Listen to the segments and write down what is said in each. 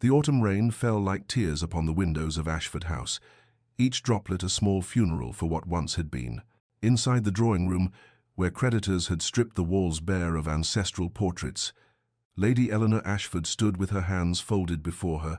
The autumn rain fell like tears upon the windows of Ashford House, each droplet a small funeral for what once had been. Inside the drawing room, where creditors had stripped the walls bare of ancestral portraits, Lady Eleanor Ashford stood with her hands folded before her,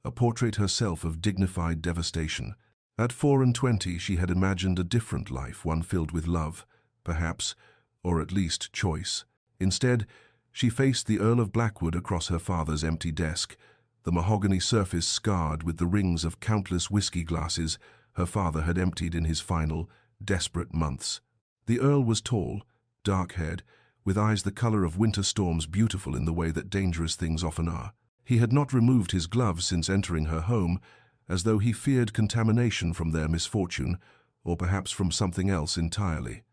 a portrait herself of dignified devastation. At 24 she had imagined a different life, one filled with love, perhaps, or at least choice. Instead, she faced the Earl of Blackwood across her father's empty desk, the mahogany surface scarred with the rings of countless whiskey glasses her father had emptied in his final, desperate months. The Earl was tall, dark-haired, with eyes the color of winter storms, beautiful in the way that dangerous things often are. He had not removed his gloves since entering her home, as though he feared contamination from their misfortune, or perhaps from something else entirely.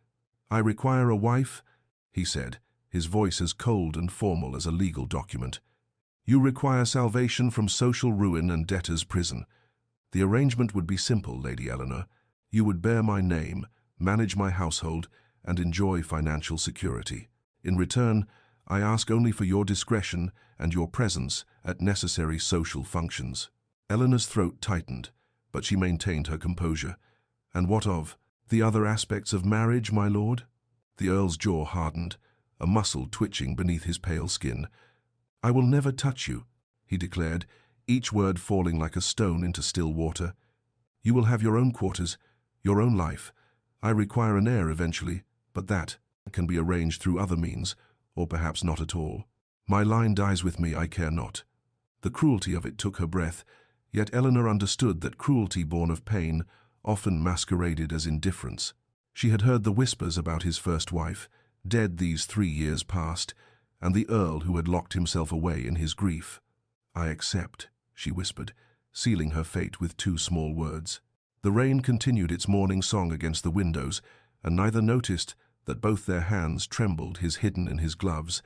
"I require a wife," he said, his voice as cold and formal as a legal document. "You require salvation from social ruin and debtor's prison. The arrangement would be simple, Lady Eleanor. You would bear my name, manage my household, and enjoy financial security. In return, I ask only for your discretion and your presence at necessary social functions." Eleanor's throat tightened, but she maintained her composure. "And what of the other aspects of marriage, my lord?" The Earl's jaw hardened, a muscle twitching beneath his pale skin. "I will never touch you," he declared, each word falling like a stone into still water. "You will have your own quarters, your own life. I require an heir eventually, but that can be arranged through other means, or perhaps not at all. My line dies with me, I care not." The cruelty of it took her breath, yet Eleanor understood that cruelty born of pain often masqueraded as indifference. She had heard the whispers about his first wife, dead these 3 years past, and the Earl who had locked himself away in his grief. "I accept," she whispered, sealing her fate with 2 small words. The rain continued its morning song against the windows, and neither noticed that both their hands trembled, his hidden in his gloves,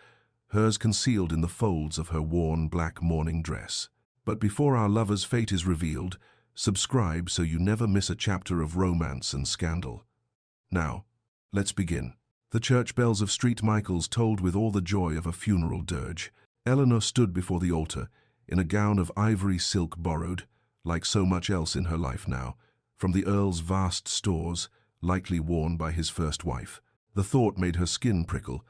hers concealed in the folds of her worn black mourning dress. But before our lover's fate is revealed, subscribe so you never miss a chapter of romance and scandal. Now, let's begin. The church bells of St. Michael's tolled with all the joy of a funeral dirge. Eleanor stood before the altar, in a gown of ivory silk borrowed, like so much else in her life now, from the Earl's vast stores, likely worn by his first wife. The thought made her skin prickle,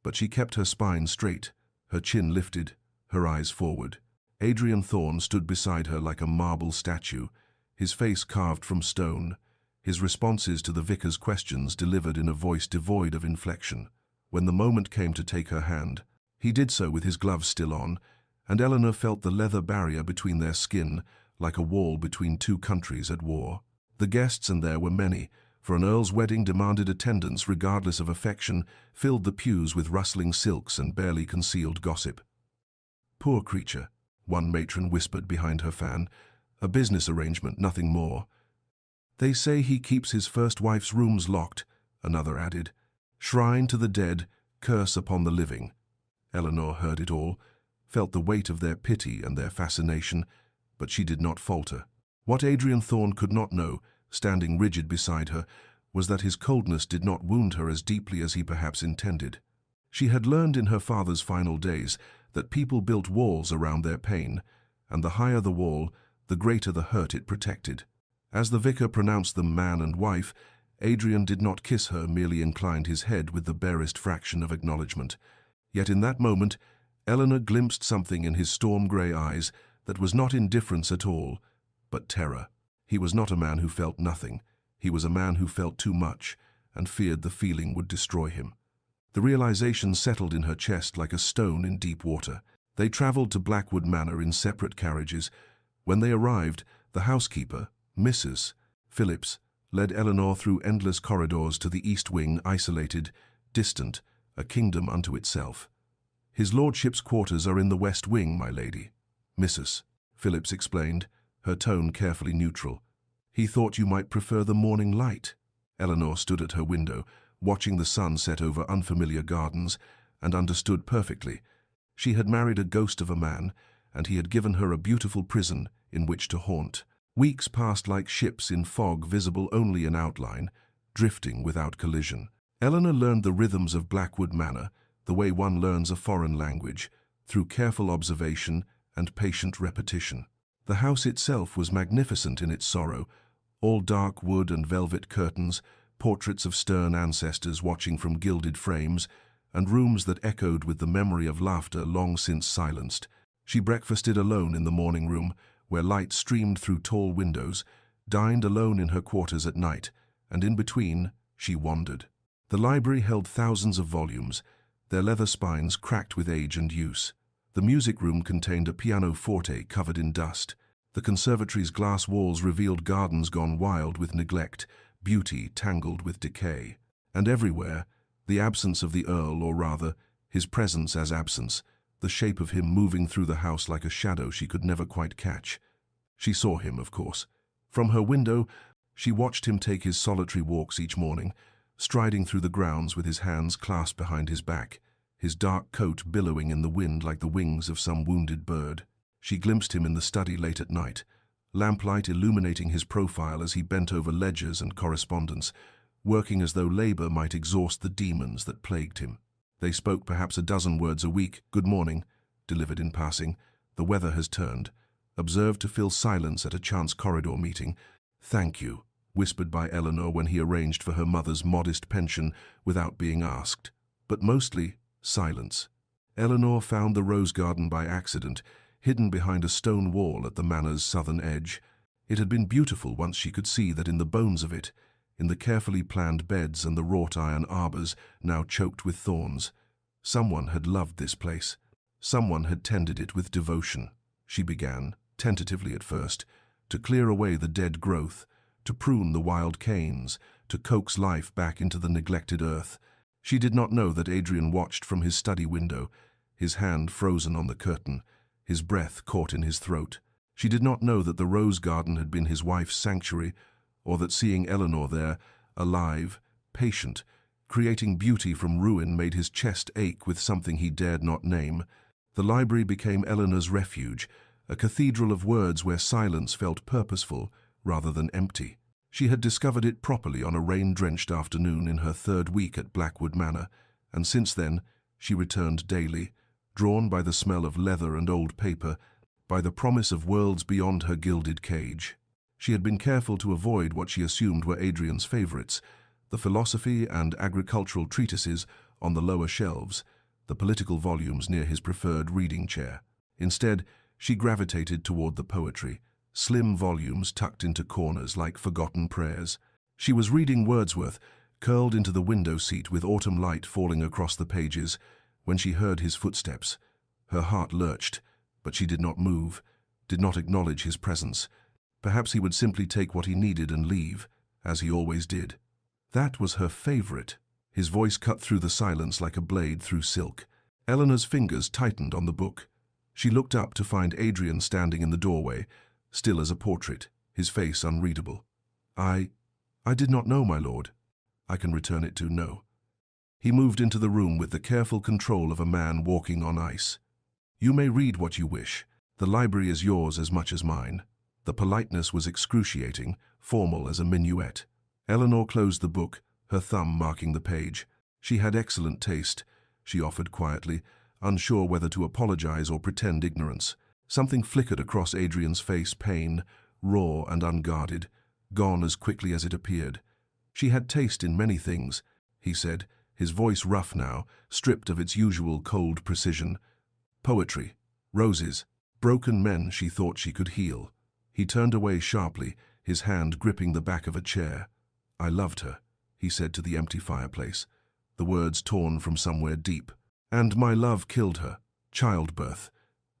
but she kept her spine straight, her chin lifted, her eyes forward. Adrian Thorne stood beside her like a marble statue, his face carved from stone, his responses to the vicar's questions delivered in a voice devoid of inflection. When the moment came to take her hand, he did so with his gloves still on, and Eleanor felt the leather barrier between their skin like a wall between 2 countries at war. The guests, and there were many, for an earl's wedding demanded attendance regardless of affection, filled the pews with rustling silks and barely concealed gossip. "Poor creature," one matron whispered behind her fan, "a business arrangement, nothing more." "They say he keeps his first wife's rooms locked," another added. "Shrine to the dead, curse upon the living." Eleanor heard it all, felt the weight of their pity and their fascination, but she did not falter. What Adrian Thorne could not know, standing rigid beside her, was that his coldness did not wound her as deeply as he perhaps intended. She had learned in her father's final days that people built walls around their pain, and the higher the wall, the greater the hurt it protected. As the vicar pronounced them man and wife, Adrian did not kiss her, merely inclined his head with the barest fraction of acknowledgement. Yet in that moment, Eleanor glimpsed something in his storm-grey eyes that was not indifference at all, but terror. He was not a man who felt nothing. He was a man who felt too much, and feared the feeling would destroy him. The realization settled in her chest like a stone in deep water. They traveled to Blackwood Manor in separate carriages. When they arrived, the housekeeper, Mrs. Phillips, led Eleanor through endless corridors to the east wing, isolated, distant, a kingdom unto itself. "His lordship's quarters are in the west wing, my lady," Mrs. Phillips explained, her tone carefully neutral. "He thought you might prefer the morning light." Eleanor stood at her window, watching the sun set over unfamiliar gardens, and understood perfectly. She had married a ghost of a man, and he had given her a beautiful prison in which to haunt. Weeks passed like ships in fog, visible only in outline, drifting without collision. Eleanor learned the rhythms of Blackwood Manor, the way one learns a foreign language, through careful observation and patient repetition. The house itself was magnificent in its sorrow, all dark wood and velvet curtains, portraits of stern ancestors watching from gilded frames, and rooms that echoed with the memory of laughter long since silenced. She breakfasted alone in the morning room, where light streamed through tall windows, dined alone in her quarters at night, and in between, she wandered. The library held thousands of volumes, their leather spines cracked with age and use. The music room contained a pianoforte covered in dust. The conservatory's glass walls revealed gardens gone wild with neglect, beauty tangled with decay. And everywhere, the absence of the Earl, or rather, his presence as absence, the shape of him moving through the house like a shadow she could never quite catch. She saw him, of course. From her window, she watched him take his solitary walks each morning, striding through the grounds with his hands clasped behind his back, his dark coat billowing in the wind like the wings of some wounded bird. She glimpsed him in the study late at night, lamplight illuminating his profile as he bent over ledgers and correspondence, working as though labor might exhaust the demons that plagued him. They spoke perhaps a dozen words a week. "Good morning," delivered in passing. "The weather has turned," observed to fill silence at a chance corridor meeting. "Thank you," whispered by Eleanor when he arranged for her mother's modest pension without being asked. But mostly, silence. Eleanor found the rose garden by accident, hidden behind a stone wall at the manor's southern edge. It had been beautiful once she could see that in the bones of it, in the carefully planned beds and the wrought iron arbors now choked with thorns. Someone had loved this place. Someone had tended it with devotion. She began, tentatively at first, to clear away the dead growth, to prune the wild canes, to coax life back into the neglected earth. She did not know that Adrian watched from his study window, his hand frozen on the curtain, his breath caught in his throat. She did not know that the rose garden had been his wife's sanctuary, or that seeing Eleanor there, alive, patient, creating beauty from ruin made his chest ache with something he dared not name. The library became Eleanor's refuge, a cathedral of words where silence felt purposeful rather than empty. She had discovered it properly on a rain-drenched afternoon in her third week at Blackwood Manor, and since then she returned daily, drawn by the smell of leather and old paper, by the promise of worlds beyond her gilded cage. She had been careful to avoid what she assumed were Adrian's favorites, the philosophy and agricultural treatises on the lower shelves, the political volumes near his preferred reading chair. Instead, she gravitated toward the poetry, slim volumes tucked into corners like forgotten prayers. She was reading Wordsworth, curled into the window seat with autumn light falling across the pages, when she heard his footsteps. Her heart lurched, but she did not move, did not acknowledge his presence. Perhaps he would simply take what he needed and leave, as he always did. That was her favorite. His voice cut through the silence like a blade through silk. Eleanor's fingers tightened on the book. She looked up to find Adrian standing in the doorway, still as a portrait, his face unreadable. I did not know, my lord." "I can return it to no." He moved into the room with the careful control of a man walking on ice. "You may read what you wish. The library is yours as much as mine." The politeness was excruciating, formal as a minuet. Eleanor closed the book, her thumb marking the page. She had excellent taste, she offered quietly, unsure whether to apologize or pretend ignorance. Something flickered across Adrian's face, pain, raw and unguarded, gone as quickly as it appeared. "She had taste in many things," he said, his voice rough now, stripped of its usual cold precision. "Poetry, roses, broken men she thought she could heal." He turned away sharply, his hand gripping the back of a chair. "I loved her," he said to the empty fireplace, the words torn from somewhere deep. "And my love killed her. Childbirth.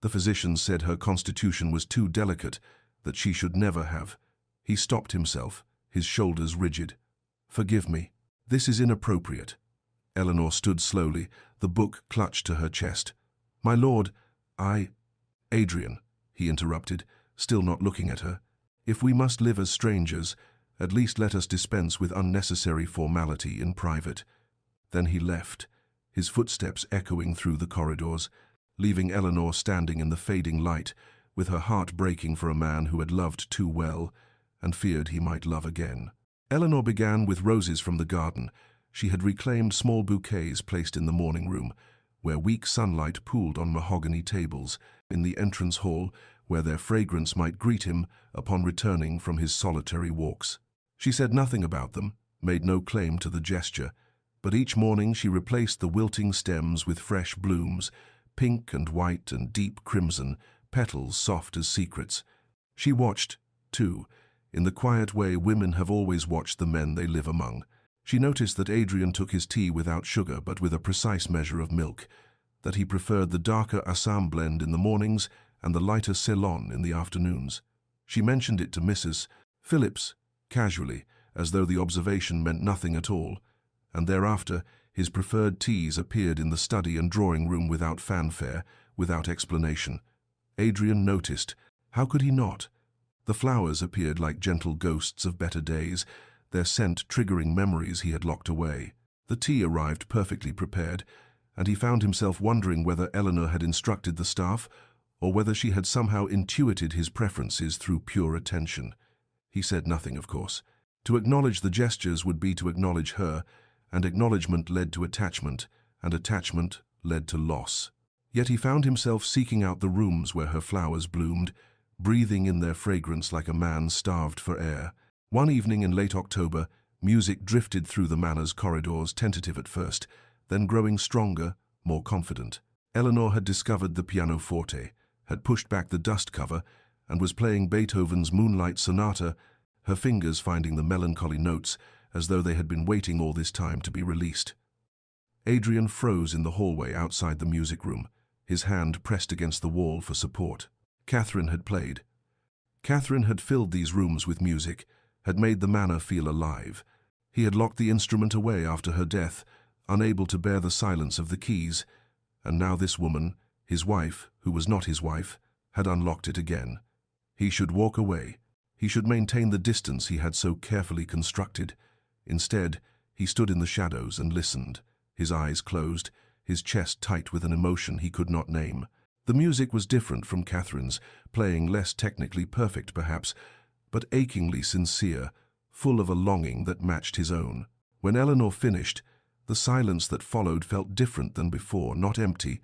The physicians said her constitution was too delicate, that she should never have." He stopped himself, his shoulders rigid. "Forgive me. This is inappropriate." Eleanor stood slowly, the book clutched to her chest. "My lord, Adrian," he interrupted, still not looking at her. "If we must live as strangers, at least let us dispense with unnecessary formality in private." Then he left, his footsteps echoing through the corridors, leaving Eleanor standing in the fading light, with her heart breaking for a man who had loved too well and feared he might love again. Eleanor began with roses from the garden. She had reclaimed small bouquets placed in the morning room, where weak sunlight pooled on mahogany tables. in the entrance hall where their fragrance might greet him upon returning from his solitary walks. She said nothing about them, made no claim to the gesture, but each morning she replaced the wilting stems with fresh blooms, pink and white and deep crimson, petals soft as secrets. She watched, too, in the quiet way women have always watched the men they live among. She noticed that Adrian took his tea without sugar but with a precise measure of milk, that he preferred the darker Assam blend in the mornings and the lighter Ceylon in the afternoons. She mentioned it to Mrs. Phillips, casually, as though the observation meant nothing at all, and thereafter his preferred teas appeared in the study and drawing room without fanfare, without explanation. Adrian noticed. How could he not? The flowers appeared like gentle ghosts of better days, their scent triggering memories he had locked away. The tea arrived perfectly prepared, and he found himself wondering whether Eleanor had instructed the staff or whether she had somehow intuited his preferences through pure attention. He said nothing, of course. To acknowledge the gestures would be to acknowledge her, and acknowledgement led to attachment, and attachment led to loss. Yet he found himself seeking out the rooms where her flowers bloomed, breathing in their fragrance like a man starved for air. One evening in late October, music drifted through the manor's corridors, tentative at first, then growing stronger, more confident. Eleanor had discovered the pianoforte, had pushed back the dust cover, and was playing Beethoven's Moonlight Sonata, her fingers finding the melancholy notes as though they had been waiting all this time to be released. Adrian froze in the hallway outside the music room, his hand pressed against the wall for support. Catherine had played. Catherine had filled these rooms with music, had made the manor feel alive. He had locked the instrument away after her death, unable to bear the silence of the keys, and now this woman, his wife, who was not his wife, had unlocked it again. He should walk away. He should maintain the distance he had so carefully constructed. Instead, he stood in the shadows and listened, his eyes closed, his chest tight with an emotion he could not name. The music was different from Catherine's, playing less technically perfect perhaps, but achingly sincere, full of a longing that matched his own. When Eleanor finished, the silence that followed felt different than before, not empty,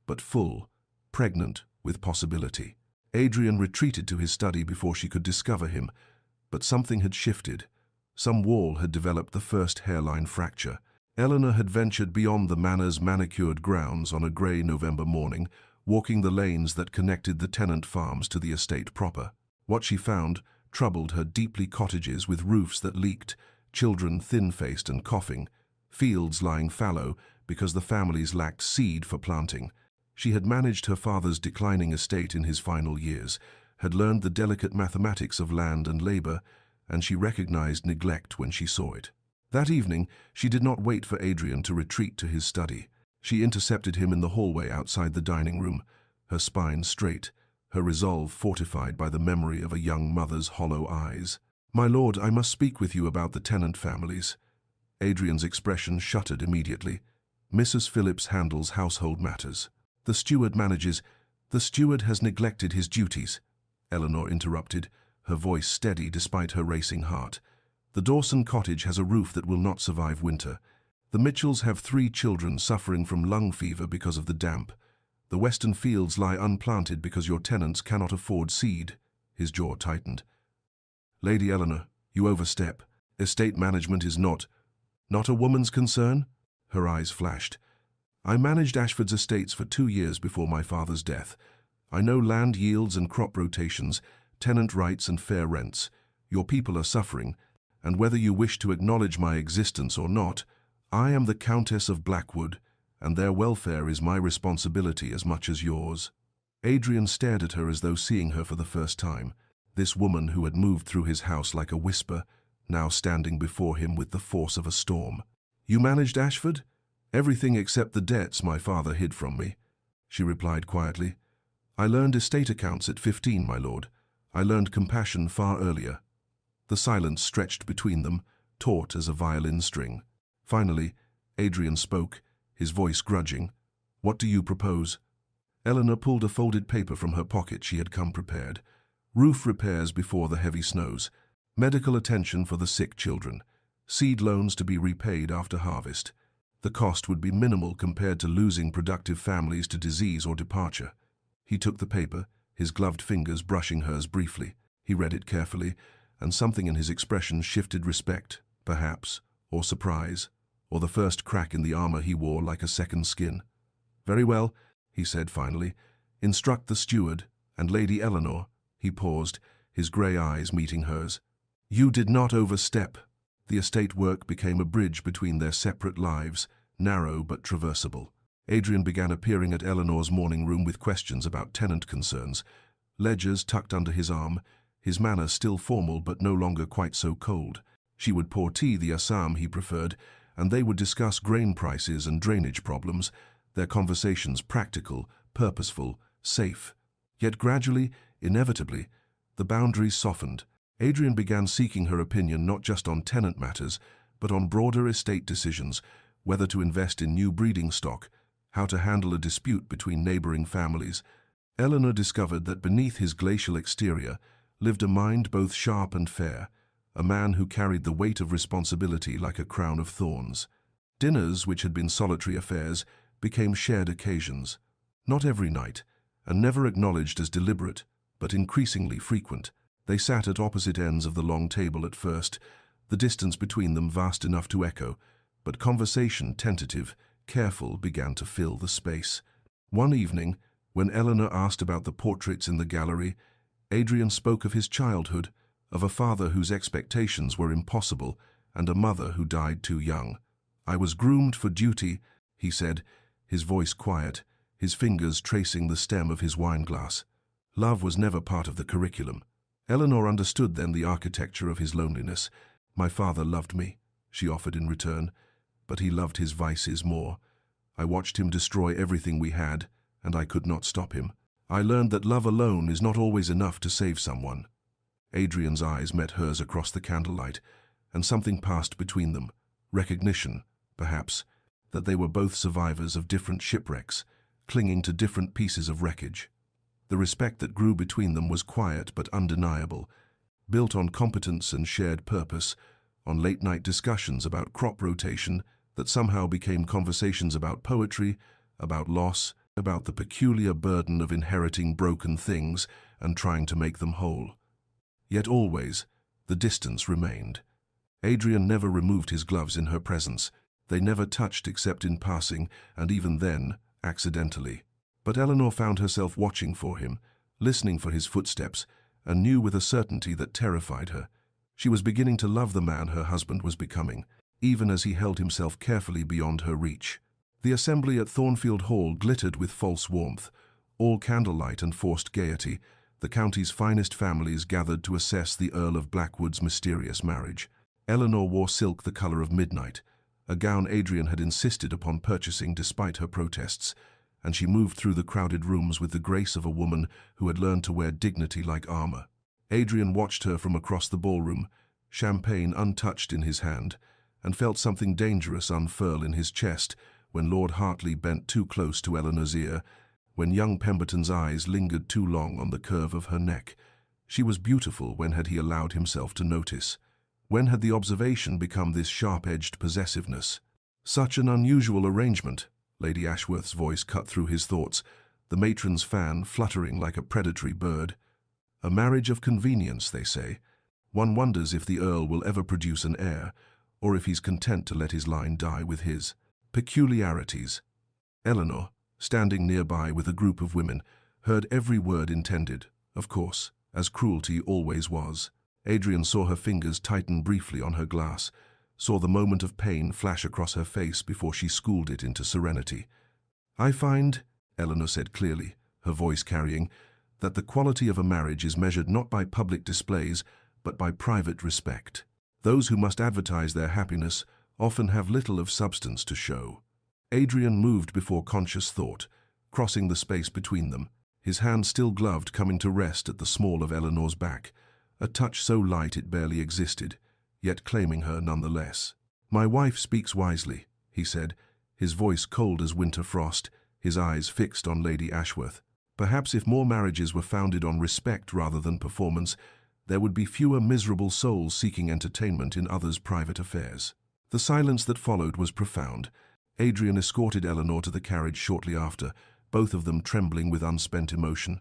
but full, pregnant with possibility. Adrian retreated to his study before she could discover him, but something had shifted. Some wall had developed the first hairline fracture. Eleanor had ventured beyond the manor's manicured grounds on a grey November morning, walking the lanes that connected the tenant farms to the estate proper. What she found troubled her deeply: cottages with roofs that leaked, children thin-faced and coughing, fields lying fallow because the families lacked seed for planting. She had managed her father's declining estate in his final years, had learned the delicate mathematics of land and labor, and she recognized neglect when she saw it. That evening, she did not wait for Adrian to retreat to his study. She intercepted him in the hallway outside the dining room, her spine straight, her resolve fortified by the memory of a young mother's hollow eyes. "My lord, I must speak with you about the tenant families." Adrian's expression shuttered immediately. "Mrs. Phillips handles household matters. The steward manages—" "The steward has neglected his duties," Eleanor interrupted, her voice steady despite her racing heart. "The Dawson cottage has a roof that will not survive winter. The Mitchells have 3 children suffering from lung fever because of the damp. The western fields lie unplanted because your tenants cannot afford seed." His jaw tightened. "Lady Eleanor, you overstep. Estate management is not a woman's concern?" Her eyes flashed. "I managed Ashford's estates for 2 years before my father's death. I know land yields and crop rotations, tenant rights and fair rents. Your people are suffering, and whether you wish to acknowledge my existence or not, I am the Countess of Blackwood, and their welfare is my responsibility as much as yours." Adrian stared at her as though seeing her for the first time. This woman who had moved through his house like a whisper, now standing before him with the force of a storm. "You managed Ashford?" "Everything except the debts my father hid from me," she replied quietly. "I learned estate accounts at 15, my lord. I learned compassion far earlier." The silence stretched between them, taut as a violin string. Finally, Adrian spoke, his voice grudging. "What do you propose?" Eleanor pulled a folded paper from her pocket. She had come prepared. Roof repairs before the heavy snows, medical attention for the sick children, seed loans to be repaid after harvest. The cost would be minimal compared to losing productive families to disease or departure. He took the paper, his gloved fingers brushing hers briefly. He read it carefully, and something in his expression shifted respect, perhaps, or surprise, or the first crack in the armor he wore like a second skin. "Very well," he said finally. "Instruct the steward, and Lady Eleanor." He paused, his grey eyes meeting hers. "You did not overstep." The estate work became a bridge between their separate lives, narrow but traversable. Adrian began appearing at Eleanor's morning room with questions about tenant concerns, ledgers tucked under his arm, his manner still formal but no longer quite so cold. She would pour tea, the Assam he preferred, and they would discuss grain prices and drainage problems, their conversations practical, purposeful, safe. Yet gradually, inevitably, the boundaries softened. Adrian began seeking her opinion not just on tenant matters, but on broader estate decisions, whether to invest in new breeding stock, how to handle a dispute between neighboring families. Eleanor discovered that beneath his glacial exterior lived a mind both sharp and fair, a man who carried the weight of responsibility like a crown of thorns. Dinners, which had been solitary affairs, became shared occasions. Not every night, and never acknowledged as deliberate, but increasingly frequent. They sat at opposite ends of the long table at first, the distance between them vast enough to echo, but conversation, tentative, careful, began to fill the space. One evening, when Eleanor asked about the portraits in the gallery, Adrian spoke of his childhood, of a father whose expectations were impossible, and a mother who died too young. "I was groomed for duty," he said, his voice quiet, his fingers tracing the stem of his wineglass. Love was never part of the curriculum. Eleanor understood then the architecture of his loneliness. "My father loved me," she offered in return, "but he loved his vices more. I watched him destroy everything we had, and I could not stop him. I learned that love alone is not always enough to save someone." Adrian's eyes met hers across the candlelight, and something passed between them. Recognition, perhaps, that they were both survivors of different shipwrecks, clinging to different pieces of wreckage. The respect that grew between them was quiet but undeniable, built on competence and shared purpose, on late-night discussions about crop rotation that somehow became conversations about poetry, about loss, about the peculiar burden of inheriting broken things and trying to make them whole. Yet always, the distance remained. Adrian never removed his gloves in her presence. They never touched except in passing, and even then, accidentally. But Eleanor found herself watching for him, listening for his footsteps, and knew with a certainty that terrified her. She was beginning to love the man her husband was becoming, even as he held himself carefully beyond her reach. The assembly at Thornfield Hall glittered with false warmth, all candlelight and forced gaiety. The county's finest families gathered to assess the Earl of Blackwood's mysterious marriage. Eleanor wore silk the color of midnight, a gown Adrian had insisted upon purchasing despite her protests, and she moved through the crowded rooms with the grace of a woman who had learned to wear dignity like armor. Adrian watched her from across the ballroom, champagne untouched in his hand, and felt something dangerous unfurl in his chest when Lord Hartley bent too close to Eleanor's ear, when young Pemberton's eyes lingered too long on the curve of her neck. She was beautiful. When had he allowed himself to notice? When had the observation become this sharp-edged possessiveness? "Such an unusual arrangement," Lady Ashworth's voice cut through his thoughts, the matron's fan fluttering like a predatory bird. "A marriage of convenience, they say. One wonders if the Earl will ever produce an heir, or if he's content to let his line die with his peculiarities." Eleanor, standing nearby with a group of women, heard every word intended, of course, as cruelty always was. Adrian saw her fingers tighten briefly on her glass, saw the moment of pain flash across her face before she schooled it into serenity. "I find," Eleanor said clearly, her voice carrying, "that the quality of a marriage is measured not by public displays, but by private respect. Those who must advertise their happiness often have little of substance to show." Adrian moved before conscious thought, crossing the space between them, his hand still gloved coming to rest at the small of Eleanor's back, a touch so light it barely existed, yet claiming her nonetheless. "My wife speaks wisely," he said, his voice cold as winter frost, his eyes fixed on Lady Ashworth. "Perhaps if more marriages were founded on respect rather than performance, there would be fewer miserable souls seeking entertainment in others' private affairs." The silence that followed was profound. Adrian escorted Eleanor to the carriage shortly after, both of them trembling with unspent emotion.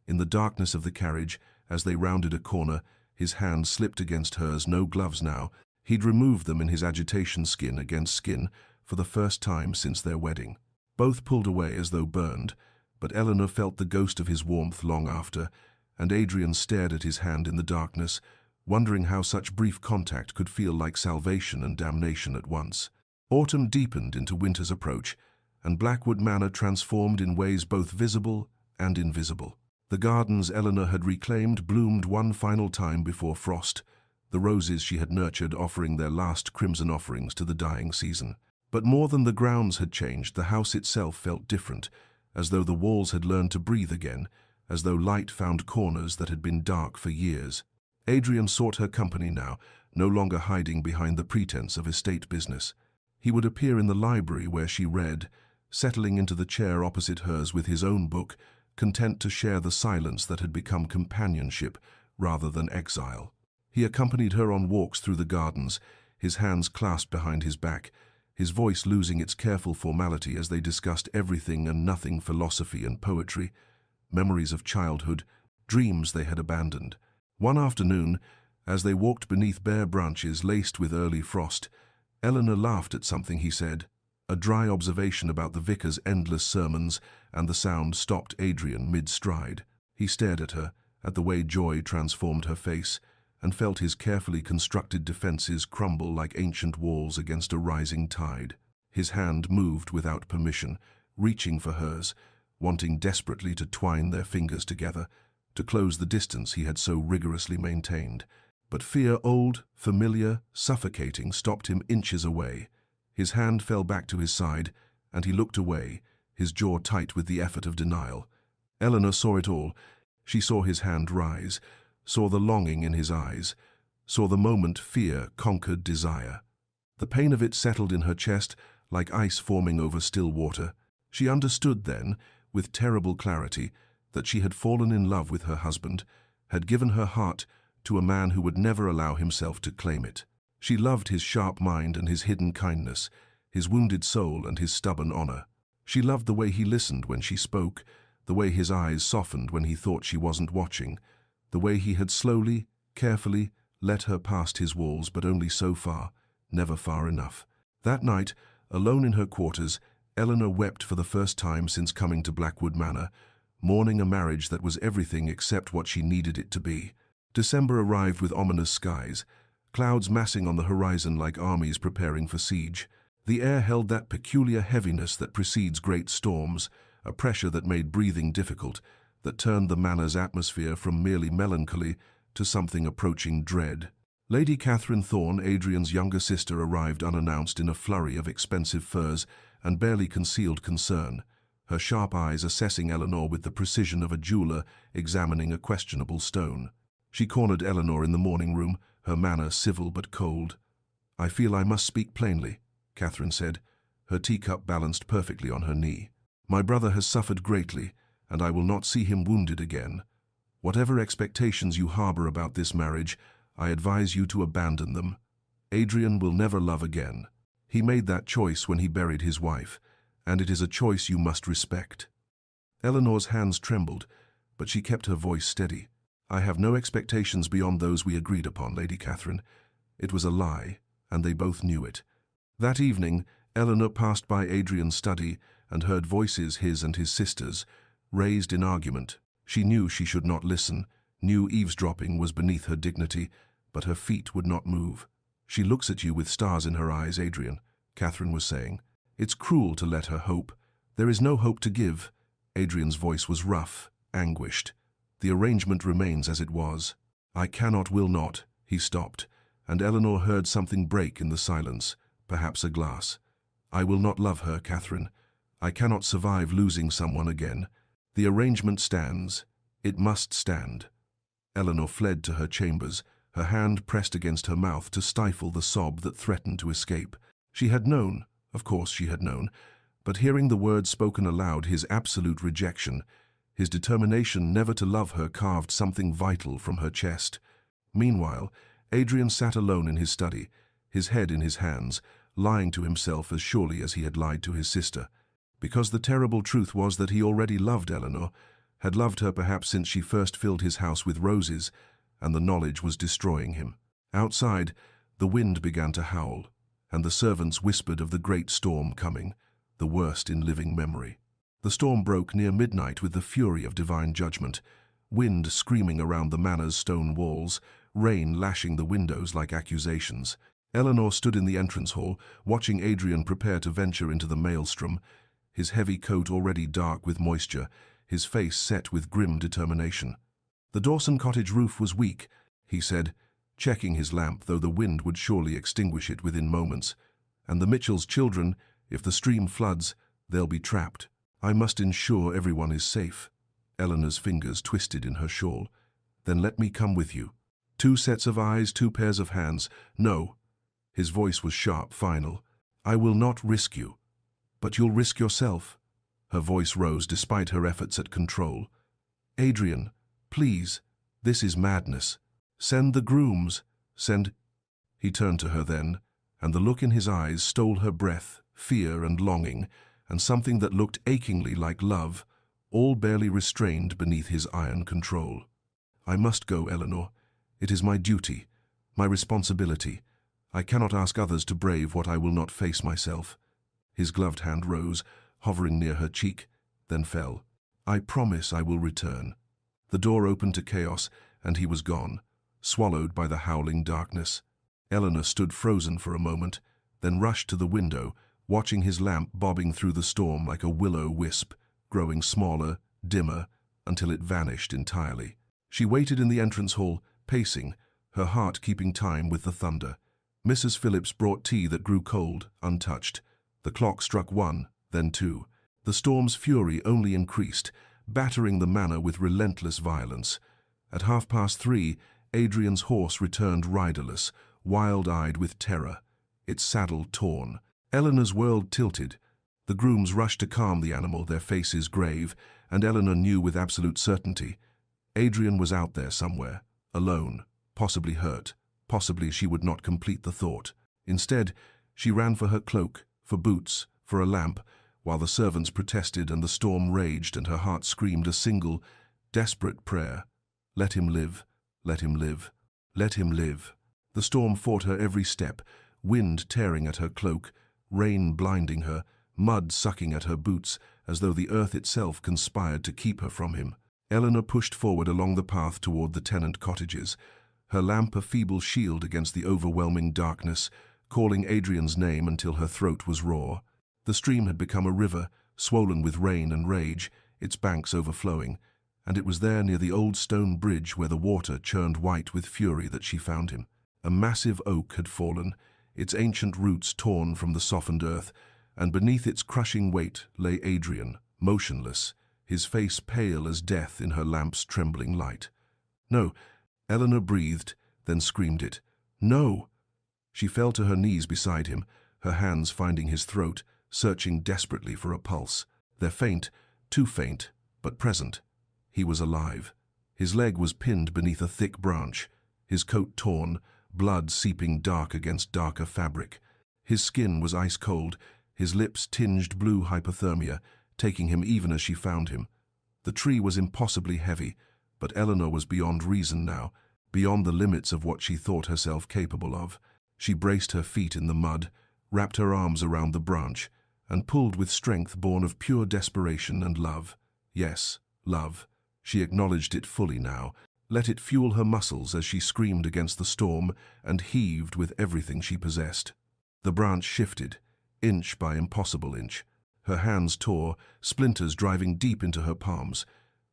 In the darkness of the carriage, as they rounded a corner, his hand slipped against hers, no gloves now. He'd removed them in his agitation, skin against skin, for the first time since their wedding. Both pulled away as though burned, but Eleanor felt the ghost of his warmth long after, and Adrian stared at his hand in the darkness, wondering how such brief contact could feel like salvation and damnation at once. Autumn deepened into winter's approach, and Blackwood Manor transformed in ways both visible and invisible. The gardens Eleanor had reclaimed bloomed one final time before frost, the roses she had nurtured offering their last crimson offerings to the dying season. But more than the grounds had changed, the house itself felt different, as though the walls had learned to breathe again, as though light found corners that had been dark for years. Adrian sought her company now, no longer hiding behind the pretense of estate business. He would appear in the library where she read, settling into the chair opposite hers with his own book, content to share the silence that had become companionship rather than exile. He accompanied her on walks through the gardens, his hands clasped behind his back, his voice losing its careful formality as they discussed everything and nothing, philosophy and poetry, memories of childhood, dreams they had abandoned. One afternoon, as they walked beneath bare branches laced with early frost, Eleanor laughed at something he said. A dry observation about the vicar's endless sermons, and the sound stopped Adrian mid-stride. He stared at her, at the way joy transformed her face, and felt his carefully constructed defenses crumble like ancient walls against a rising tide. His hand moved without permission, reaching for hers, wanting desperately to twine their fingers together, to close the distance he had so rigorously maintained. But fear, old, familiar, suffocating, stopped him inches away. His hand fell back to his side, and he looked away, his jaw tight with the effort of denial. Eleanor saw it all. She saw his hand rise, saw the longing in his eyes, saw the moment fear conquered desire. The pain of it settled in her chest like ice forming over still water. She understood then, with terrible clarity, that she had fallen in love with her husband, had given her heart to a man who would never allow himself to claim it. She loved his sharp mind and his hidden kindness, his wounded soul and his stubborn honor. She loved the way he listened when she spoke, the way his eyes softened when he thought she wasn't watching, the way he had slowly, carefully let her past his walls, but only so far, never far enough. That night, alone in her quarters, Eleanor wept for the first time since coming to Blackwood Manor, mourning a marriage that was everything except what she needed it to be. December arrived with ominous skies, clouds massing on the horizon like armies preparing for siege. The air held that peculiar heaviness that precedes great storms, a pressure that made breathing difficult, that turned the manor's atmosphere from merely melancholy to something approaching dread. Lady Catherine Thorne, Adrian's younger sister, arrived unannounced in a flurry of expensive furs and barely concealed concern, her sharp eyes assessing Eleanor with the precision of a jeweler examining a questionable stone. She cornered Eleanor in the morning room, her manner civil but cold. "I feel I must speak plainly," Catherine said, her teacup balanced perfectly on her knee. "My brother has suffered greatly, and I will not see him wounded again. Whatever expectations you harbor about this marriage, I advise you to abandon them. Adrian will never love again. He made that choice when he buried his wife, and it is a choice you must respect." Eleanor's hands trembled, but she kept her voice steady. "I have no expectations beyond those we agreed upon, Lady Catherine. It was a lie, and they both knew it." That evening, Eleanor passed by Adrian's study and heard voices, his and his sister's, raised in argument. She knew she should not listen, knew eavesdropping was beneath her dignity, but her feet would not move. "She looks at you with stars in her eyes, Adrian," Catherine was saying. "It's cruel to let her hope. There is no hope to give." Adrian's voice was rough, anguished. "The arrangement remains as it was." "I cannot, will not." He stopped, and Eleanor heard something break in the silence, perhaps a glass. "I will not love her, Catherine. I cannot survive losing someone again. The arrangement stands. It must stand." Eleanor fled to her chambers, her hand pressed against her mouth to stifle the sob that threatened to escape. She had known, of course she had known, but hearing the words spoken aloud, his absolute rejection, his determination never to love her, carved something vital from her chest. Meanwhile, Adrian sat alone in his study, his head in his hands, lying to himself as surely as he had lied to his sister. because the terrible truth was that he already loved Eleanor, had loved her perhaps since she first filled his house with roses, and the knowledge was destroying him. Outside, the wind began to howl, and the servants whispered of the great storm coming, the worst in living memory. The storm broke near midnight with the fury of divine judgment, wind screaming around the manor's stone walls, rain lashing the windows like accusations. Eleanor stood in the entrance hall, watching Adrian prepare to venture into the maelstrom, his heavy coat already dark with moisture, his face set with grim determination. "The Dawson cottage roof was weak," he said, checking his lamp, though the wind would surely extinguish it within moments. "And the Mitchells' children, if the stream floods, they'll be trapped. I must ensure everyone is safe." Eleanor's fingers twisted in her shawl. "Then let me come with you." Two sets of eyes, two pairs of hands. "No." His voice was sharp, final. "I will not risk you." "But you'll risk yourself." Her voice rose despite her efforts at control. "Adrian, please, this is madness. Send the grooms. Send—" He turned to her then, and the look in his eyes stole her breath, fear and longing, and something that looked achingly like love, all barely restrained beneath his iron control. "I must go, Eleanor. It is my duty, my responsibility. I cannot ask others to brave what I will not face myself." His gloved hand rose, hovering near her cheek, then fell. "I promise I will return." The door opened to chaos, and he was gone, swallowed by the howling darkness. Eleanor stood frozen for a moment, then rushed to the window, watching his lamp bobbing through the storm like a will-o'-wisp, growing smaller, dimmer, until it vanished entirely. She waited in the entrance hall, pacing, her heart keeping time with the thunder. Mrs. Phillips brought tea that grew cold, untouched. The clock struck 1, then 2. The storm's fury only increased, battering the manor with relentless violence. At 3:30, Adrian's horse returned riderless, wild-eyed with terror, its saddle torn. Eleanor's world tilted. The grooms rushed to calm the animal, their faces grave, and Eleanor knew with absolute certainty. Adrian was out there somewhere, alone, possibly hurt, possibly she would not complete the thought. Instead, she ran for her cloak, for boots, for a lamp, while the servants protested and the storm raged and her heart screamed a single, desperate prayer. Let him live, let him live, let him live. The storm fought her every step, wind tearing at her cloak, rain blinding her, mud sucking at her boots, as though the earth itself conspired to keep her from him. Eleanor pushed forward along the path toward the tenant cottages, her lamp a feeble shield against the overwhelming darkness, calling Adrian's name until her throat was raw. The stream had become a river, swollen with rain and rage, its banks overflowing, and it was there near the old stone bridge where the water churned white with fury that she found him. A massive oak had fallen, its ancient roots torn from the softened earth, and beneath its crushing weight lay Adrian, motionless, his face pale as death in her lamp's trembling light. "No," Eleanor breathed, then screamed it. "No!" She fell to her knees beside him, her hands finding his throat, searching desperately for a pulse. They're faint, too faint, but present. He was alive. His leg was pinned beneath a thick branch, his coat torn, blood seeping dark against darker fabric. His skin was ice-cold, his lips tinged blue hypothermia, taking him even as she found him. The tree was impossibly heavy, but Eleanor was beyond reason now, beyond the limits of what she thought herself capable of. She braced her feet in the mud, wrapped her arms around the branch, and pulled with strength born of pure desperation and love. Yes, love. She acknowledged it fully now, let it fuel her muscles as she screamed against the storm and heaved with everything she possessed. The branch shifted, inch by impossible inch. Her hands tore, splinters driving deep into her palms,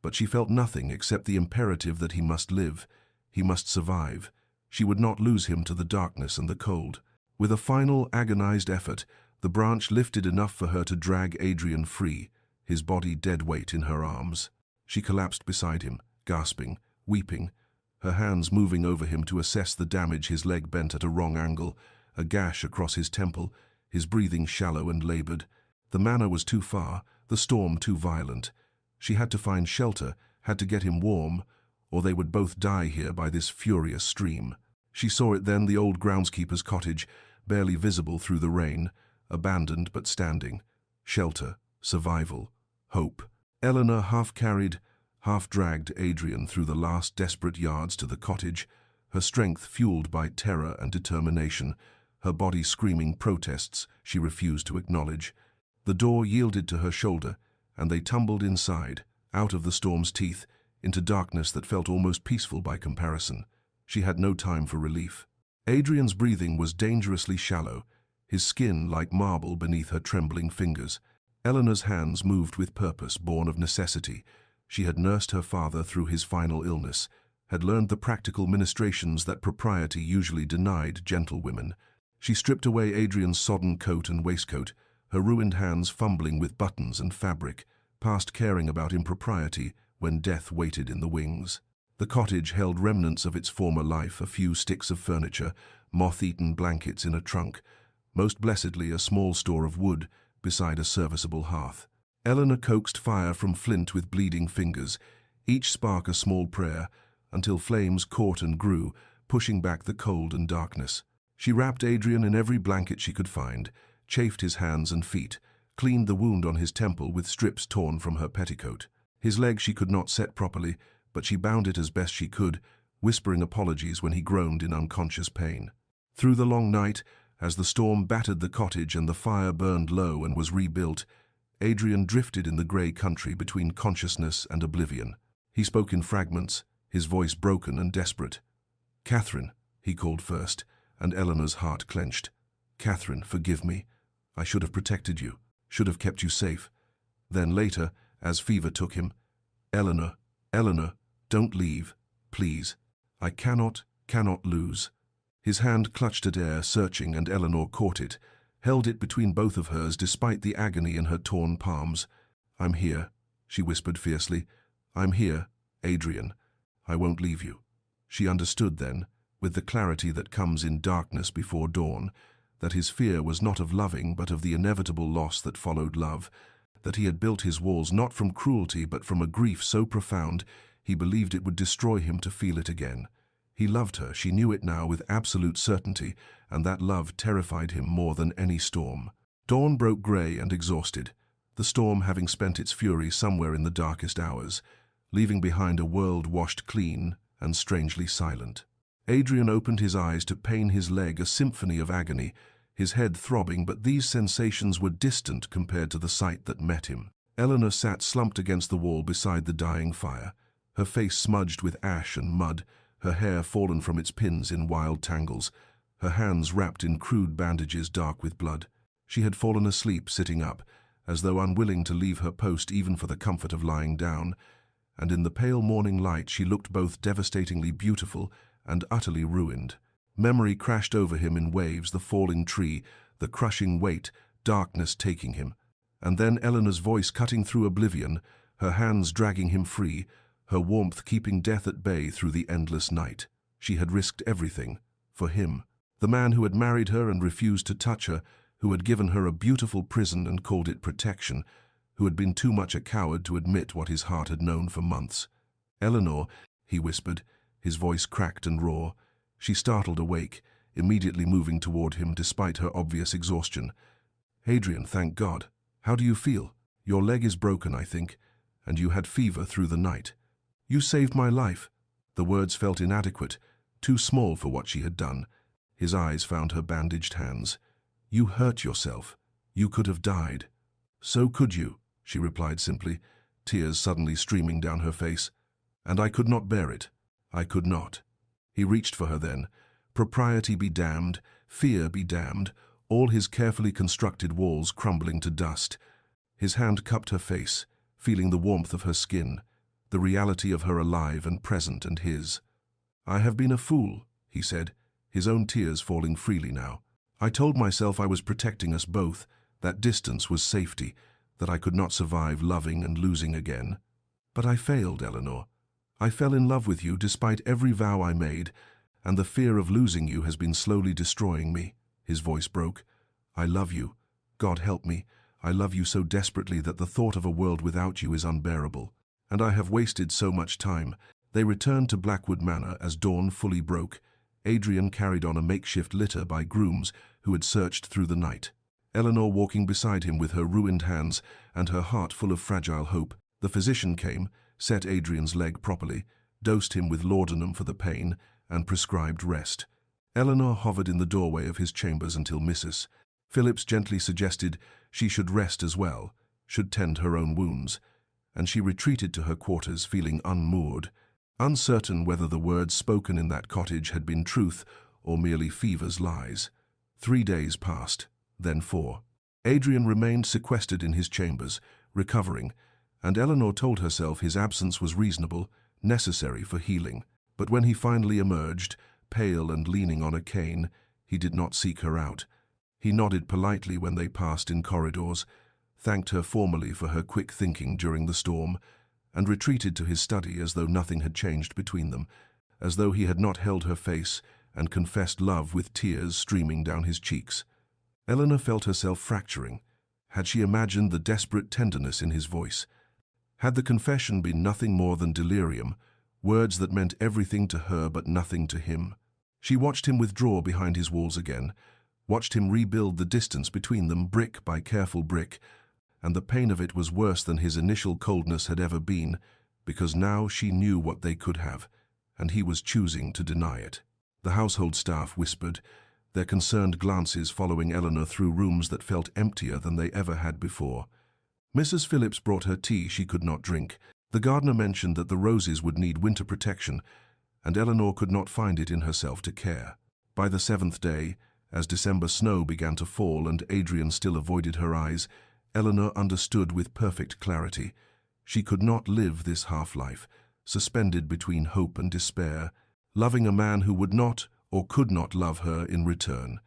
but she felt nothing except the imperative that he must live, he must survive. She would not lose him to the darkness and the cold. With a final, agonized effort, the branch lifted enough for her to drag Adrian free, his body dead weight in her arms. She collapsed beside him, gasping, weeping, her hands moving over him to assess the damage his leg bent at a wrong angle, a gash across his temple, his breathing shallow and labored. The manor was too far, the storm too violent. She had to find shelter, had to get him warm, or they would both die here by this furious stream. She saw it then, the old groundskeeper's cottage, barely visible through the rain, abandoned but standing. Shelter, survival, hope. Eleanor half-carried, half-dragged Adrian through the last desperate yards to the cottage, her strength fueled by terror and determination, her body screaming protests she refused to acknowledge. The door yielded to her shoulder, and they tumbled inside, out of the storm's teeth, into darkness that felt almost peaceful by comparison. She had no time for relief. Adrian's breathing was dangerously shallow, his skin like marble beneath her trembling fingers. Eleanor's hands moved with purpose, born of necessity. She had nursed her father through his final illness, had learned the practical ministrations that propriety usually denied gentlewomen. She stripped away Adrian's sodden coat and waistcoat, her ruined hands fumbling with buttons and fabric, past caring about impropriety when death waited in the wings. The cottage held remnants of its former life, a few sticks of furniture, moth-eaten blankets in a trunk, most blessedly a small store of wood beside a serviceable hearth. Eleanor coaxed fire from flint with bleeding fingers, each spark a small prayer, until flames caught and grew, pushing back the cold and darkness. She wrapped Adrian in every blanket she could find, chafed his hands and feet, cleaned the wound on his temple with strips torn from her petticoat. His leg she could not set properly, but she bound it as best she could, whispering apologies when he groaned in unconscious pain. Through the long night, as the storm battered the cottage and the fire burned low and was rebuilt, Adrian drifted in the grey country between consciousness and oblivion. He spoke in fragments, his voice broken and desperate. "Catherine," he called first, and Eleanor's heart clenched. "Catherine, forgive me. I should have protected you, should have kept you safe." Then later, as fever took him, "Eleanor, Eleanor, don't leave, please. I cannot lose." His hand clutched at air, searching, and Eleanor caught it, held it between both of hers despite the agony in her torn palms. "I'm here," she whispered fiercely. "I'm here, Adrian. I won't leave you." She understood then, with the clarity that comes in darkness before dawn, that his fear was not of loving but of the inevitable loss that followed love, that he had built his walls not from cruelty but from a grief so profound he believed it would destroy him to feel it again. He loved her, she knew it now with absolute certainty, and that love terrified him more than any storm. Dawn broke grey and exhausted, the storm having spent its fury somewhere in the darkest hours, leaving behind a world washed clean and strangely silent. Adrian opened his eyes to pain his leg, a symphony of agony, his head throbbing, but these sensations were distant compared to the sight that met him. Eleanor sat slumped against the wall beside the dying fire, her face smudged with ash and mud, her hair fallen from its pins in wild tangles, her hands wrapped in crude bandages dark with blood. She had fallen asleep sitting up, as though unwilling to leave her post even for the comfort of lying down, and in the pale morning light she looked both devastatingly beautiful and utterly ruined. Memory crashed over him in waves, the falling tree, the crushing weight, darkness taking him. And then Eleanor's voice cutting through oblivion, her hands dragging him free, her warmth keeping death at bay through the endless night. She had risked everything, for him, the man who had married her and refused to touch her, who had given her a beautiful prison and called it protection, who had been too much a coward to admit what his heart had known for months. "Eleanor," he whispered, his voice cracked and raw. She startled awake, immediately moving toward him despite her obvious exhaustion. "Adrian, thank God. How do you feel? Your leg is broken, I think, and you had fever through the night." "You saved my life." The words felt inadequate, too small for what she had done. His eyes found her bandaged hands. "You hurt yourself. You could have died." "So could you," she replied simply, tears suddenly streaming down her face. "And I could not bear it. I could not." He reached for her then. Propriety be damned, fear be damned, all his carefully constructed walls crumbling to dust. His hand cupped her face, feeling the warmth of her skin, the reality of her alive and present and his. "I have been a fool," he said, his own tears falling freely now. "I told myself I was protecting us both, that distance was safety, that I could not survive loving and losing again. But I failed, Eleanor. I fell in love with you despite every vow I made, and the fear of losing you has been slowly destroying me." His voice broke. "I love you. God help me. I love you so desperately that the thought of a world without you is unbearable. And I have wasted so much time." They returned to Blackwood Manor as dawn fully broke. Adrian carried on a makeshift litter by grooms who had searched through the night. Eleanor walking beside him with her ruined hands and her heart full of fragile hope. The physician came, set Adrian's leg properly, dosed him with laudanum for the pain, and prescribed rest. Eleanor hovered in the doorway of his chambers until Mrs. Phillips gently suggested she should rest as well, should tend her own wounds, and she retreated to her quarters feeling unmoored, uncertain whether the words spoken in that cottage had been truth or merely fever's lies. 3 days passed, then 4. Adrian remained sequestered in his chambers, recovering, and Eleanor told herself his absence was reasonable, necessary for healing. But when he finally emerged, pale and leaning on a cane, he did not seek her out. He nodded politely when they passed in corridors, thanked her formally for her quick thinking during the storm, and retreated to his study as though nothing had changed between them, as though he had not held her face and confessed love with tears streaming down his cheeks. Eleanor felt herself fracturing. Had she imagined the desperate tenderness in his voice? Had the confession been nothing more than delirium, words that meant everything to her but nothing to him? She watched him withdraw behind his walls again, watched him rebuild the distance between them brick by careful brick, and the pain of it was worse than his initial coldness had ever been, because now she knew what they could have, and he was choosing to deny it. The household staff whispered, their concerned glances following Eleanor through rooms that felt emptier than they ever had before. Mrs. Phillips brought her tea she could not drink. The gardener mentioned that the roses would need winter protection, and Eleanor could not find it in herself to care. By the 7th day, as December snow began to fall and Adrian still avoided her eyes, Eleanor understood with perfect clarity. She could not live this half-life, suspended between hope and despair, loving a man who would not or could not love her in return.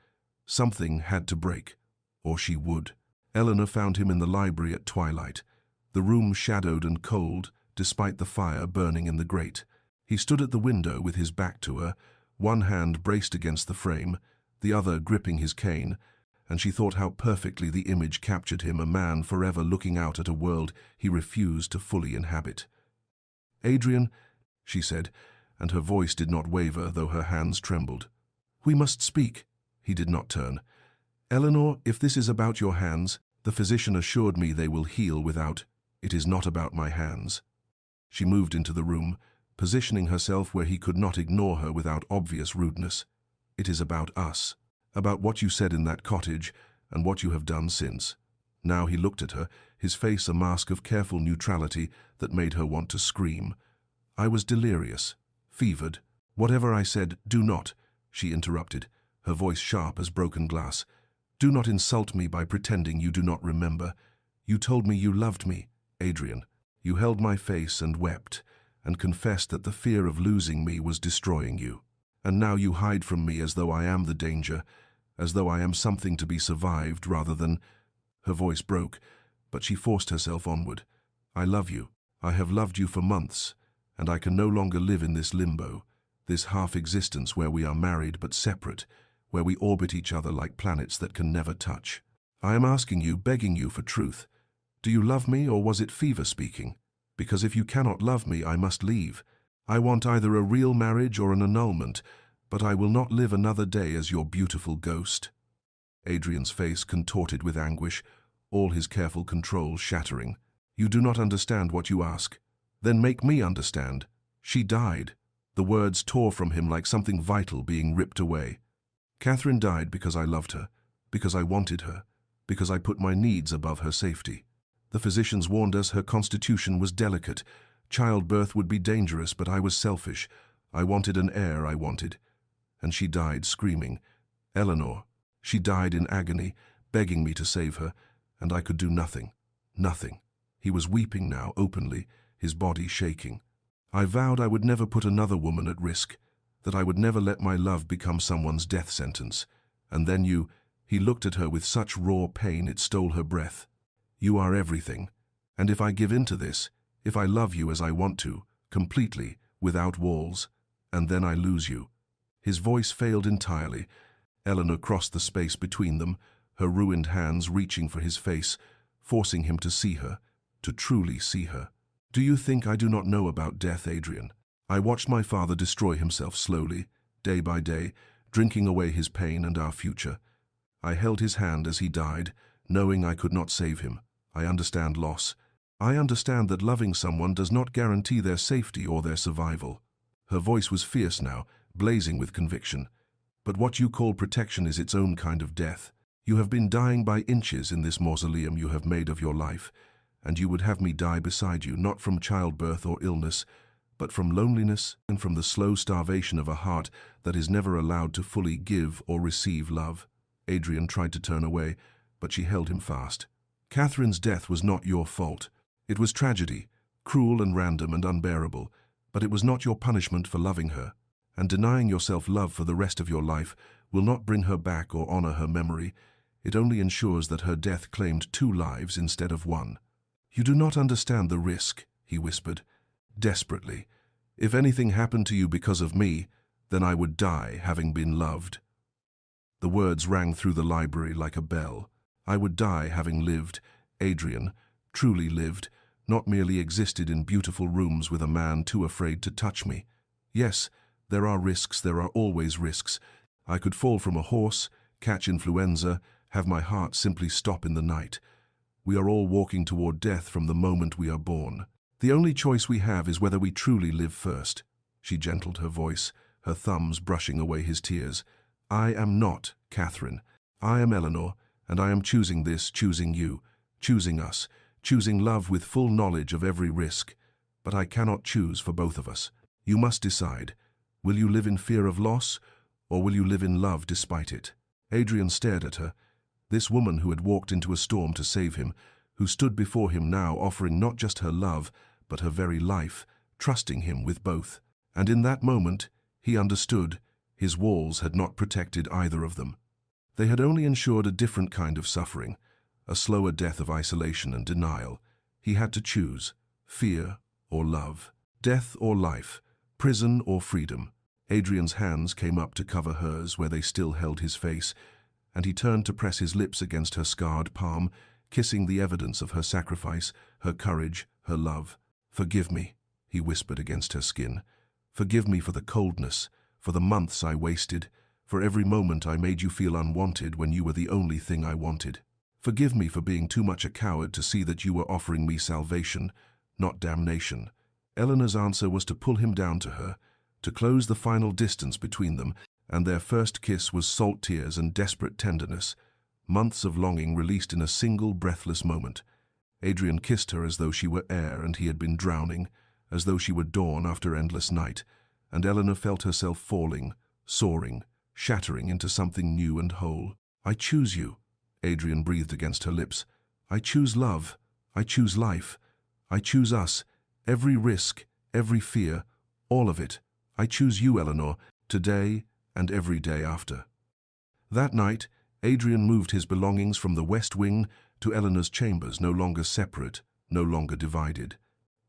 Something had to break, or she would. Eleanor found him in the library at twilight, the room shadowed and cold despite the fire burning in the grate. He stood at the window with his back to her, one hand braced against the frame, the other gripping his cane, and she thought how perfectly the image captured him, a man forever looking out at a world he refused to fully inhabit. "Adrian," she said, and her voice did not waver, though her hands trembled. "We must speak." He did not turn. "Eleanor, if this is about your hands, the physician assured me they will heal without. It is not about my hands." She moved into the room, positioning herself where he could not ignore her without obvious rudeness. "It is about us. About what you said in that cottage, and what you have done since." Now he looked at her, his face a mask of careful neutrality that made her want to scream. "I was delirious, fevered. Whatever I said, do not," she interrupted, her voice sharp as broken glass. "Do not insult me by pretending you do not remember. You told me you loved me, Adrian. You held my face and wept, and confessed that the fear of losing me was destroying you. And now you hide from me as though I am the danger, as though I am something to be survived rather than—" Her voice broke, but she forced herself onward. "I love you. I have loved you for months, and I can no longer live in this limbo, this half-existence where we are married but separate, where we orbit each other like planets that can never touch. I am asking you, begging you for truth. Do you love me, or was it fever speaking? Because if you cannot love me, I must leave. I want either a real marriage or an annulment, but I will not live another day as your beautiful ghost." Adrian's face contorted with anguish, all his careful control shattering. "You do not understand what you ask. Then make me understand. She died." The words tore from him like something vital being ripped away. "Catherine died because I loved her, because I wanted her, because I put my needs above her safety. The physicians warned us her constitution was delicate. Childbirth would be dangerous, but I was selfish. I wanted an heir, I wanted. And she died screaming. Eleanor. She died in agony, begging me to save her, and I could do nothing. Nothing." He was weeping now, openly, his body shaking. "I vowed I would never put another woman at risk, that I would never let my love become someone's death sentence. And then you—" He looked at her with such raw pain it stole her breath. "You are everything. And if I give in to this, if I love you as I want to, completely, without walls, and then I lose you." His voice failed entirely. Eleanor crossed the space between them, her ruined hands reaching for his face, forcing him to see her, to truly see her. "Do you think I do not know about death, Adrian? I watched my father destroy himself slowly, day by day, drinking away his pain and our future. I held his hand as he died, knowing I could not save him. I understand loss. I understand that loving someone does not guarantee their safety or their survival. Her voice was fierce now, blazing with conviction. But what you call protection is its own kind of death. You have been dying by inches in this mausoleum you have made of your life, and you would have me die beside you, not from childbirth or illness, but from loneliness and from the slow starvation of a heart that is never allowed to fully give or receive love. Adrian tried to turn away, but she held him fast. Catherine's death was not your fault. It was tragedy, cruel and random and unbearable, but it was not your punishment for loving her, and denying yourself love for the rest of your life will not bring her back or honor her memory. It only ensures that her death claimed 2 lives instead of 1. You do not understand the risk, he whispered, desperately. If anything happened to you because of me, then I would die having been loved. The words rang through the library like a bell. I would die having lived. Adrian, truly lived, not merely existed in beautiful rooms with a man too afraid to touch me. Yes, there are risks, there are always risks. I could fall from a horse, catch influenza, have my heart simply stop in the night. We are all walking toward death from the moment we are born. The only choice we have is whether we truly live first. She gentled her voice, her thumbs brushing away his tears. I am not Catherine. I am Eleanor, and I am choosing this, choosing you, choosing us, choosing love with full knowledge of every risk. But I cannot choose for both of us. You must decide. Will you live in fear of loss, or will you live in love despite it? Adrian stared at her. This woman who had walked into a storm to save him, who stood before him now offering not just her love, but her very life, trusting him with both. And in that moment, he understood. His walls had not protected either of them. They had only ensured a different kind of suffering, a slower death of isolation and denial. He had to choose, fear or love, death or life, prison or freedom. Adrian's hands came up to cover hers where they still held his face, and he turned to press his lips against her scarred palm, kissing the evidence of her sacrifice, her courage, her love. Forgive me, he whispered against her skin. Forgive me for the coldness, for the months I wasted, for every moment I made you feel unwanted when you were the only thing I wanted. Forgive me for being too much a coward to see that you were offering me salvation, not damnation. Eleanor's answer was to pull him down to her, to close the final distance between them, and their first kiss was salt tears and desperate tenderness, months of longing released in a single breathless moment. Adrian kissed her as though she were air and he had been drowning, as though she were dawn after endless night, and Eleanor felt herself falling, soaring, shattering into something new and whole. I choose you, Adrian breathed against her lips. I choose love. I choose life. I choose us. Every risk, every fear, all of it. I choose you, Eleanor, today and every day after. That night, Adrian moved his belongings from the west wing to Eleanor's chambers, no longer separate, no longer divided.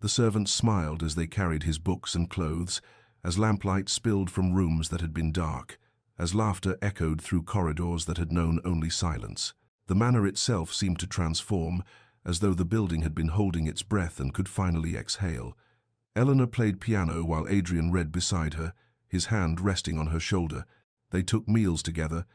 The servants smiled as they carried his books and clothes, as lamplight spilled from rooms that had been dark, as laughter echoed through corridors that had known only silence. The manor itself seemed to transform, as though the building had been holding its breath and could finally exhale. Eleanor played piano while Adrian read beside her, his hand resting on her shoulder. They took meals together,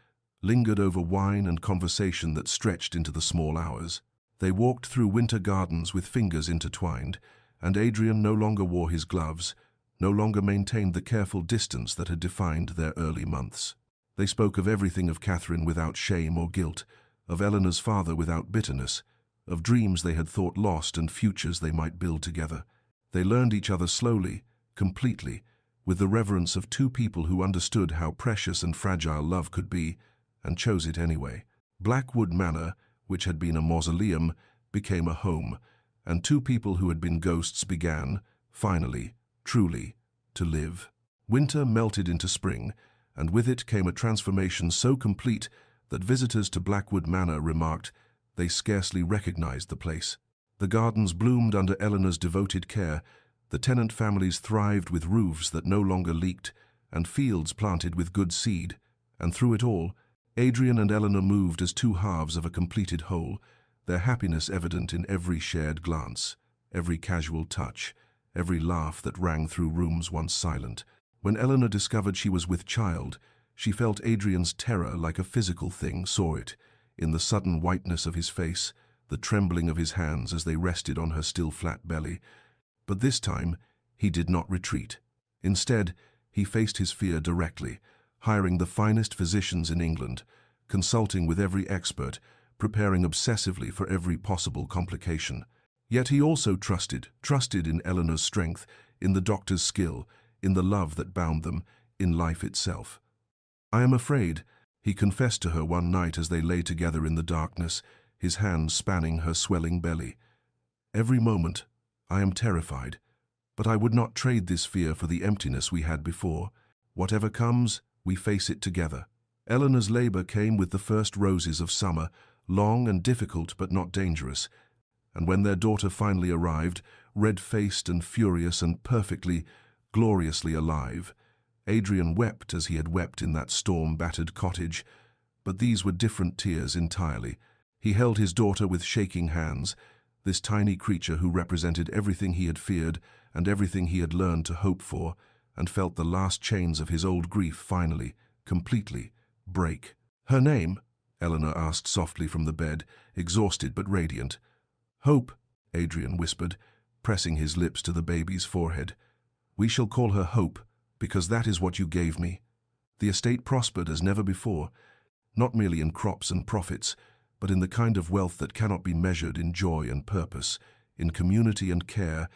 lingered over wine and conversation that stretched into the small hours. They walked through winter gardens with fingers intertwined, and Adrian no longer wore his gloves, no longer maintained the careful distance that had defined their early months. They spoke of everything of Catherine without shame or guilt, of Eleanor's father without bitterness, of dreams they had thought lost and futures they might build together. They learned each other slowly, completely, with the reverence of 2 people who understood how precious and fragile love could be, and chose it anyway. Blackwood Manor, which had been a mausoleum, became a home, and 2 people who had been ghosts began, finally, truly, to live. Winter melted into spring, and with it came a transformation so complete that visitors to Blackwood Manor remarked they scarcely recognized the place. The gardens bloomed under Eleanor's devoted care, the tenant families thrived with roofs that no longer leaked, and fields planted with good seed, and through it all, Adrian and Eleanor moved as 2 halves of a completed whole, their happiness evident in every shared glance, every casual touch, every laugh that rang through rooms once silent. When Eleanor discovered she was with child, She felt Adrian's terror like a physical thing, saw it, in the sudden whiteness of his face, the trembling of his hands as they rested on her still flat belly. But this time, he did not retreat. Instead, he faced his fear directly, hiring the finest physicians in England, consulting with every expert, preparing obsessively for every possible complication. Yet he also trusted in Eleanor's strength, in the doctor's skill, in the love that bound them, in life itself. "I am afraid," he confessed to her one night as they lay together in the darkness, his hand spanning her swelling belly. "Every moment, I am terrified, but I would not trade this fear for the emptiness we had before. Whatever comes, we face it together." Eleanor's labor came with the first roses of summer, long and difficult but not dangerous, and when their daughter finally arrived, red-faced and furious and perfectly, gloriously alive, Adrian wept as he had wept in that storm-battered cottage, but these were different tears entirely. He held his daughter with shaking hands, this tiny creature who represented everything he had feared and everything he had learned to hope for, and felt the last chains of his old grief finally, completely, break. "Her name?" Eleanor asked softly from the bed, exhausted but radiant. "Hope," Adrian whispered, pressing his lips to the baby's forehead. "We shall call her Hope, because that is what you gave me." The estate prospered as never before, not merely in crops and profits, but in the kind of wealth that cannot be measured in joy and purpose, in community and care,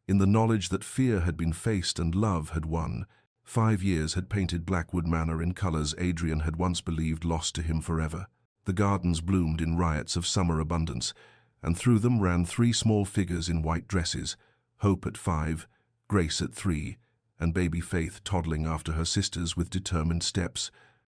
in the knowledge that fear had been faced and love had won. 5 years had painted Blackwood Manor in colors Adrian had once believed lost to him forever. The gardens bloomed in riots of summer abundance, and through them ran 3 small figures in white dresses, Hope at 5, Grace at 3, and baby Faith toddling after her sisters with determined steps,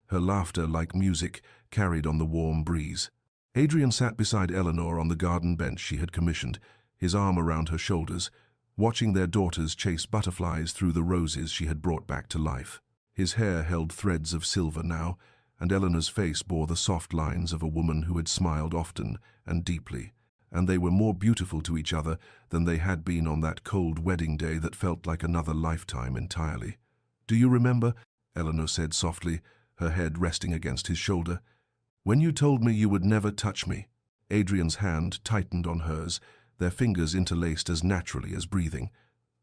her laughter like music carried on the warm breeze. Adrian sat beside Eleanor on the garden bench she had commissioned, his arm around her shoulders, watching their daughters chase butterflies through the roses she had brought back to life. His hair held threads of silver now, and Eleanor's face bore the soft lines of a woman who had smiled often and deeply, and they were more beautiful to each other than they had been on that cold wedding day that felt like another lifetime entirely. "Do you remember?" Eleanor said softly, her head resting against his shoulder. "When you told me you would never touch me." Adrian's hand tightened on hers, their fingers interlaced as naturally as breathing.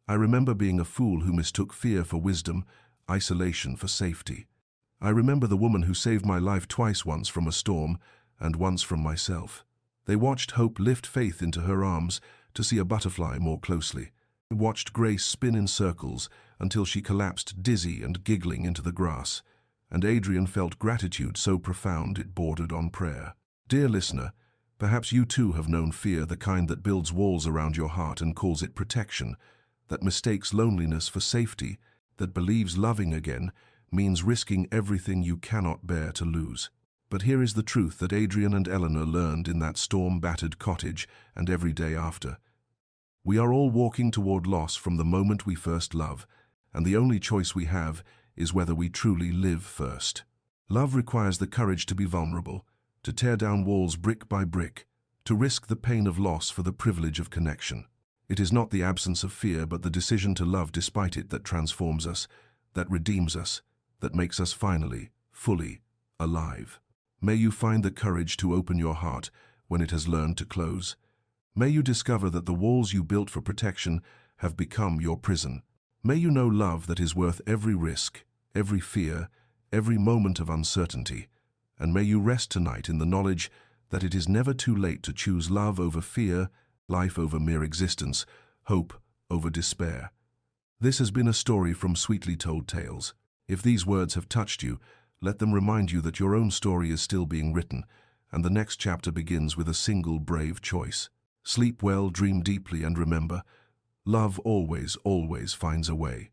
"I remember being a fool who mistook fear for wisdom, isolation for safety. I remember the woman who saved my life twice, once from a storm and once from myself." They watched Hope lift Faith into her arms to see a butterfly more closely. They watched Grace spin in circles until she collapsed dizzy and giggling into the grass, and Adrian felt gratitude so profound it bordered on prayer. Dear listener, perhaps you too have known fear, the kind that builds walls around your heart and calls it protection, that mistakes loneliness for safety, that believes loving again means risking everything you cannot bear to lose. But here is the truth that Adrian and Eleanor learned in that storm-battered cottage and every day after. We are all walking toward loss from the moment we first love, and the only choice we have is whether we truly live first. Love requires the courage to be vulnerable, to tear down walls brick by brick, to risk the pain of loss for the privilege of connection. It is not the absence of fear, but the decision to love despite it that transforms us, that redeems us, that makes us finally, fully, alive. May you find the courage to open your heart when it has learned to close. May you discover that the walls you built for protection have become your prison. May you know love that is worth every risk, every fear, every moment of uncertainty. And may you rest tonight in the knowledge that it is never too late to choose love over fear, life over mere existence, hope over despair. This has been a story from Sweetly Told Tales. If these words have touched you, let them remind you that your own story is still being written, and the next chapter begins with a single brave choice. Sleep well, dream deeply, and remember, love always, always finds a way.